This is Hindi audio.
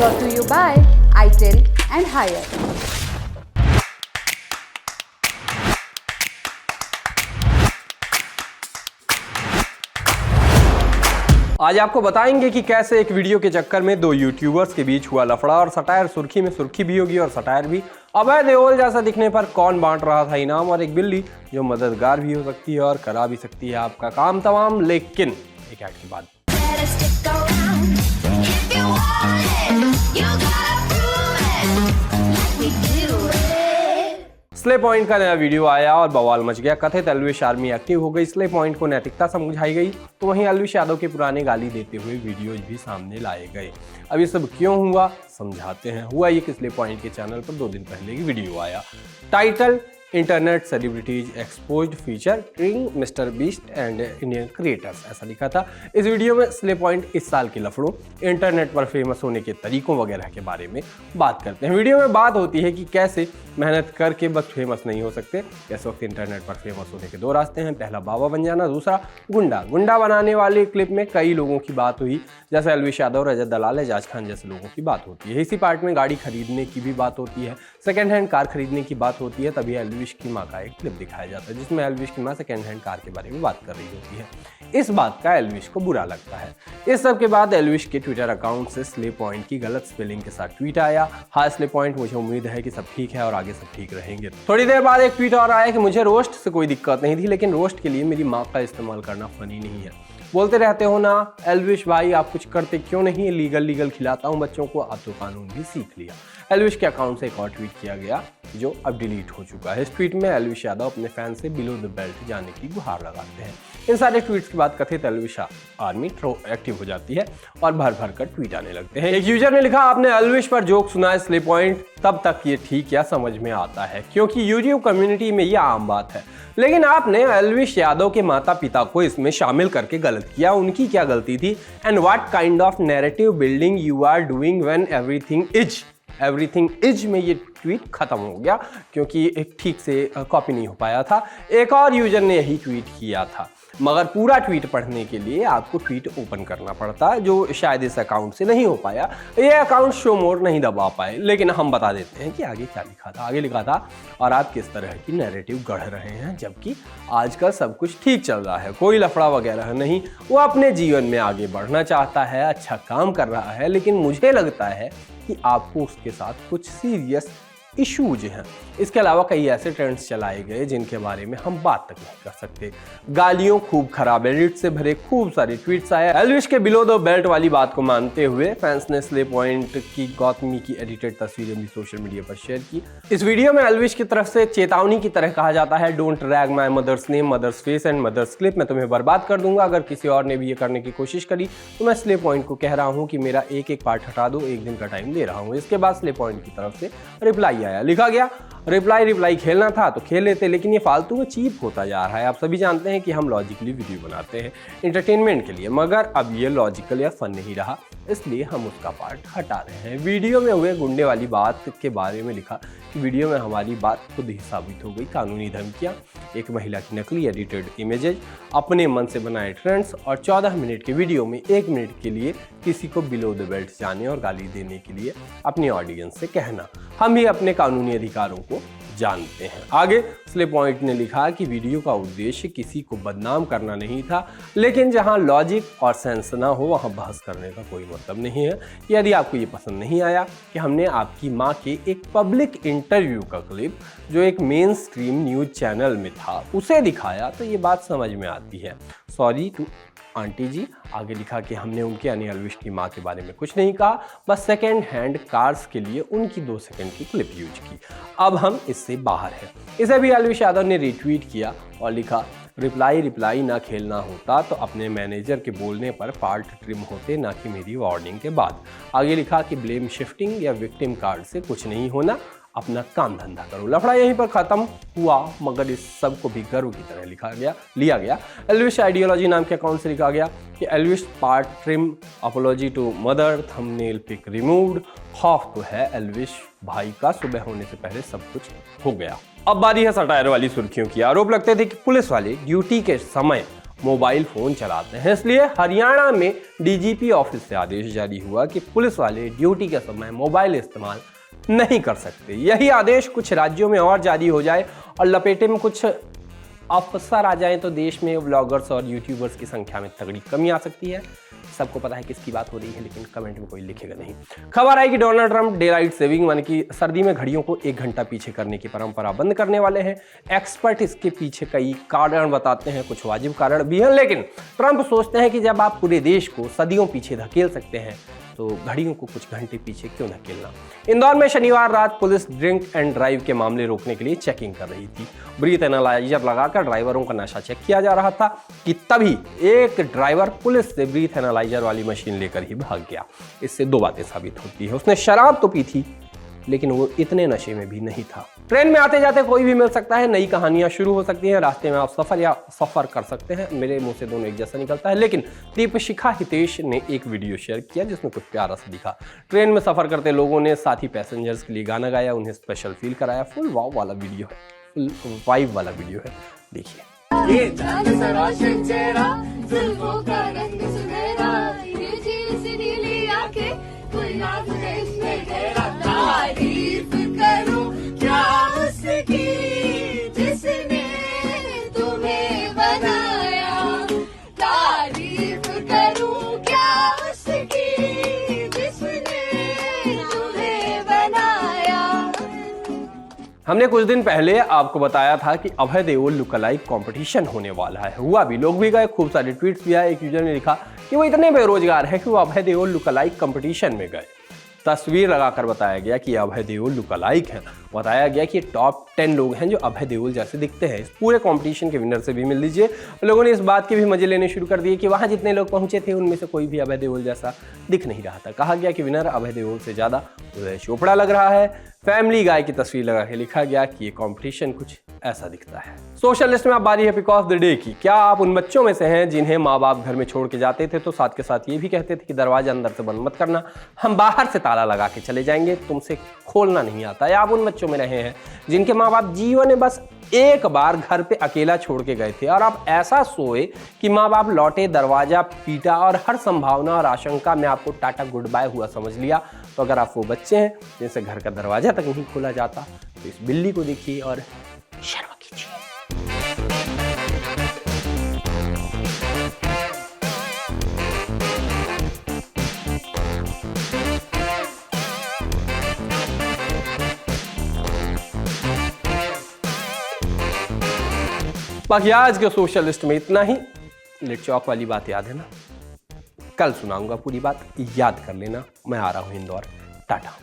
Brought to you by itel and Haier. आज आपको बताएंगे कि कैसे एक वीडियो के चक्कर में दो यूट्यूबर्स के बीच हुआ लफड़ा और सटायर सुर्खी में सुर्खी भी होगी और सटायर भी। अभय देओल जैसा दिखने पर कौन बांट रहा था इनाम, और एक बिल्ली जो मददगार भी हो सकती है और करा भी सकती है आपका काम तमाम। लेकिन एक ऐड के बाद स्ले पॉइंट का नया वीडियो आया और बवाल मच गया। कथित एल्विश आर्मी एक्टिव हो गई, स्ले पॉइंट को नैतिकता समझाई गई, तो वहीं एल्विश यादव के पुराने गाली देते हुए वीडियोज भी सामने लाए गए। अब ये सब क्यों हुआ समझाते हैं। हुआ ये कि स्ले पॉइंट के चैनल पर 2 दिन पहले की वीडियो आया। Title internet celebrities exposed featuring mister beast and Indian creators, ऐसा लिखा था। इस वीडियो में स्ले पॉइंट इस साल के लफड़ों, इंटरनेट पर फेमस होने के तरीकों वगैरह के बारे में बात करते हैं। वीडियो में बात होती है कि कैसे मेहनत करके बस फेमस नहीं हो सकते। इस वक्त इंटरनेट पर फेमस होने के 2 रास्ते हैं, पहला बाबा बन जाना, दूसरा गुंडा बनाने वाले क्लिप में कई लोगों की बात हुई, जैसे एल्विश यादव, रजत दलाल, एजाज खान जैसे लोगों की बात होती है। इसी पार्ट में गाड़ी खरीदने की भी बात होती है, सेकेंड हैंड कार खरीदने की बात होती है। तभी एल्विश की माँ का एक क्लिप दिखाया जाता है जिसमें एल्विश की माँ सेकेंड हैंड कार के बारे में बात कर रही होती है। इस बात का एल्विश को बुरा लगता है। इस सब के बाद एल्विश के ट्विटर अकाउंट से स्ले पॉइंट की गलत स्पेलिंग के साथ ट्वीट आया। हाँ स्ले पॉइंट, मुझे उम्मीद है कि सब ठीक है और आगे सब ठीक रहेंगे। थोड़ी देर बाद एक ट्वीट और आया कि मुझे रोस्ट से कोई दिक्कत नहीं थी, लेकिन रोस्ट के लिए मेरी माँ का इस्तेमाल करना फनी नहीं है। बोलते रहते हो ना एल्विश भाई, आप कुछ करते क्यों नहीं? लीगल खिलाता हूँ बच्चों को, अब तो कानून भी सीख लिया। एल्विश के अकाउंट से एक और ट्वीट किया गया जो अब डिलीट हो चुका है। इस ट्वीट में एल्विश यादव अपने फैन से बिलो द बेल्ट जाने की गुहार लगाते हैं। इन सारे ट्वीट्स के बाद कथित एल्विश आर्मी एक्टिव हो जाती है और भर कर ट्वीट आने लगते हैं। एक यूजर ने लिखा, आपने एल्विश पर जोक सुना है स्ले पॉइंट, तब तक ये ठीक या समझ में आता है क्योंकि यूट्यूब कम्युनिटी में ये आम बात है, लेकिन आपने एल्विश यादव के माता पिता को इसमें शामिल करके गलत किया। उनकी क्या गलती थी? And what kind of narrative building you are doing when everything is में ये ट्वीट खत्म हो गया क्योंकि एक ठीक से कॉपी नहीं हो पाया था। एक और यूजर ने यही ट्वीट किया था, मगर पूरा ट्वीट पढ़ने के लिए आपको ट्वीट ओपन करना पड़ता है, जो शायद इस अकाउंट से नहीं हो पाया। ये अकाउंट शो मोर नहीं दबा पाए, लेकिन हम बता देते हैं कि आगे क्या लिखा था। आगे लिखा था, और आप किस तरह की नैरेटिव गढ़ रहे हैं जबकि आजकल सब कुछ ठीक चल रहा है, कोई लफड़ा वगैरह नहीं। वो अपने जीवन में आगे बढ़ना चाहता है, अच्छा काम कर रहा है, लेकिन मुझे लगता है कि आपको उसके साथ कुछ सीरियस इश्यूज हैं। इसके अलावा कई ऐसे ट्रेंड्स चलाए गए जिनके बारे में हम बात तक नहीं कर सकते। गालियों खूब खराब एडिट से भरे खूब सारे ट्वीट्स आए। एल्विश के बिलो द बेल्ट वाली बात को मानते हुए फैंस ने स्ले पॉइंट की गौतमी की एडिटेड तस्वीरें भी सोशल मीडिया पर शेयर की। इस वीडियो में एल्विश की तरफ से चेतावनी की तरह कहा जाता है, don't rag my mother's name, mother's face and mother's clip, मैं तुम्हें बर्बाद कर दूंगा। अगर किसी और ने भी ये करने की कोशिश करी तो मैं स्ले पॉइंट को कह रहा हूँ कि मेरा एक पार्ट हटा दो, 1 दिन का टाइम दे रहा हूँ। इसके बाद स्ले पॉइंट की तरफ से रिप्लाई आया, लिखा गया, रिप्लाई खेलना था तो खेल लेते, लेकिन ये फालतू में चीप होता जा रहा है। आप सभी जानते हैं कि हम लॉजिकली वीडियो बनाते हैं एंटरटेनमेंट के लिए, मगर अब ये लॉजिकल या फन नहीं रहा, इसलिए हम उसका पार्ट हटा रहे हैं। वीडियो में हुए गुंडे वाली बात के बारे में लिखा कि वीडियो में हमारी बात खुद ही साबित हो गई, कानूनी धमकियां, एक महिला की नकली एडिटेड इमेजेस, अपने मन से बनाए ट्रेंड्स और 14 मिनट के वीडियो में 1 मिनट के लिए किसी को बिलो द बेल्ट जाने और गाली देने के लिए अपनी ऑडियंस से कहना। हम भी अपने कानूनी अधिकारों को जानते हैं। आगे स्ले पॉइंट ने लिखा कि वीडियो का उद्देश्य किसी को बदनाम करना नहीं था, लेकिन जहां लॉजिक और सेंस ना हो वहां बहस करने का कोई मतलब नहीं है। यदि आपको ये पसंद नहीं आया कि हमने आपकी मां के एक पब्लिक इंटरव्यू का क्लिप जो एक मेन स्ट्रीम न्यूज चैनल में था उसे दिखाया, तो ये बात समझ में आती है। सॉरी टू आंटी जी। आगे लिखा कि हमने उनके यानी एल्विश की माँ के बारे में कुछ नहीं कहा, बस सेकेंड हैंड कार्स के लिए उनकी 2 सेकंड की क्लिप यूज की। अब हम इससे बाहर हैं। इसे भी एल्विश यादव ने रीट्वीट किया और लिखा, रिप्लाई ना खेलना होता तो अपने मैनेजर के बोलने पर पार्ट ट्रिम होते, ना कि मेरी वार्निंग के बाद। आगे लिखा कि ब्लेम शिफ्टिंग या विक्टिम कार्ड से कुछ नहीं होना, अपना काम धंधा करो। लफड़ा यहीं पर खत्म हुआ, मगर इस सब को भी गर्व की तरह लिया गया। एल्विश आइडियोलॉजी नाम के अकाउंट से लिखा गया कि Elvish part trim, apology to mother, thumbnail pic removed. खौफ तो है एल्विश भाई का, सुबह होने से पहले सब कुछ हो गया। अब बारी है सटायर वाली सुर्खियों की। आरोप लगते थे कि पुलिस वाले ड्यूटी के समय मोबाइल फ़ोन चलाते हैं। इसलिए हरियाणा में डीजीपी ऑफिस से आदेश जारी हुआ कि पुलिस वाले ड्यूटी के समय मोबाइल इस्तेमाल नहीं कर सकते। यही आदेश कुछ राज्यों में और जारी हो जाए और लपेटे में कुछ अफसर आ जाएं तो देश में व्लॉगर्स और यूट्यूबर्स की संख्या में तगड़ी कमी आ सकती है। सबको पता है किसकी बात हो रही है, लेकिन कमेंट में कोई लिखेगा नहीं। खबर आई कि Donald Trump day light saving यानी कि सर्दी में घड़ियों को 1 घंटा पीछे करने की परंपरा बंद करने वाले हैं। एक्सपर्ट इसके पीछे कई कारण बताते हैं, कुछ वाजिब कारण भी हैं, लेकिन ट्रंप सोचते हैं कि जब आप पूरे देश को सदियों पीछे धकेल सकते हैं तो घड़ियों को कुछ घंटे पीछे क्यों धकेलना। इंदौर में शनिवार रात पुलिस ड्रिंक एंड ड्राइव के मामले रोकने के लिए चेकिंग कर रही थी। ब्रीथ एनालाइजर लगाकर ड्राइवरों का नशा चेक किया जा रहा था कि तभी एक ड्राइवर पुलिस से ब्रीथ एनालाइजर वाली मशीन लेकर ही भाग गया। इससे 2 बातें साबित होती है, उसने शराब तो पी थी लेकिन वो इतने नशे में भी नहीं था। ट्रेन में आते जाते कोई भी मिल सकता है, नई कहानियां शुरू हो सकती हैं, रास्ते में आप सफर कर सकते हैं। मेरे मुंह से दोनों एक जैसा निकलता है, लेकिन दीपशिखा हितेश ने एक वीडियो शेयर किया जिसमें कुछ प्यारा सा दिखा। ट्रेन में सफर करते लोगों ने साथी पैसेंजर्स के लिए गाना गाया, उन्हें स्पेशल फील कराया। फुल वाव वाला वीडियो है, फुल वाइब वाला वीडियो है, देखिए। तारीफ करूं क्या उसकी जिसने तुम्हें बनाया, तारीफ करूं क्या उसकी जिसने तुम्हें बनाया। हमने कुछ दिन पहले आपको बताया था कि अभय देओल लुकलाइक कंपटीशन होने वाला है। हुआ भी, लोग भी गए, खूब सारे ट्वीट्स भी आए। एक यूजर ने लिखा कि वो इतने बेरोजगार है कि वो अभय देओल लुकलाइक कंपटीशन में गए। तस्वीर लगाकर बताया गया कि अभय देओल लुकलाइक हैं। बताया गया कि टॉप 10 लोग हैं जो अभय देओल जैसे दिखते हैं। इस पूरे कंपटीशन के विनर से भी मिल लीजिए। लोगों ने इस बात के भी मजे लेने शुरू कर दिए कि वहाँ जितने लोग पहुंचे थे उनमें से कोई भी अभय देओल जैसा दिख नहीं रहा था। कहा गया कि विनर अभय देओल से ज़्यादा उदय चोपड़ा लग रहा है। फैमिली गाय की तस्वीर लगा के लिखा गया कि ये कंपटीशन कुछ ऐसा दिखता है। सोशल लिस्ट में अब बारी है पिक ऑफ द डे की। क्या आप उन बच्चों में से हैं जिन्हें माँ बाप घर में छोड़ के जाते थे तो साथ के साथ ये भी कहते थे कि दरवाजा अंदर से बंद मत करना, हम बाहर से ताला लगा के चले जाएंगे, तुमसे खोलना नहीं आता। या आप उन बच्चों में रहे हैं जिनके माँ बाप जीवन में बस एक बार घर पे अकेला छोड़ के गए थे और आप ऐसा सोए कि माँ बाप लौटे, दरवाजा पीटा और हर संभावना और आशंका में आपको टाटा गुड बाय हुआ समझ लिया। तो अगर आप वो बच्चे हैं जिनसे घर का दरवाजा तक नहीं खोला जाता तो इस बिल्ली को देखिए और शर्म कीजिए। बाकी आज के सोशल लिस्ट में इतना ही। लिट चौक वाली बात याद है ना? कल सुनाऊंगा पूरी बात, याद कर लेना। मैं आ रहा हूं इंदौर। टाटा।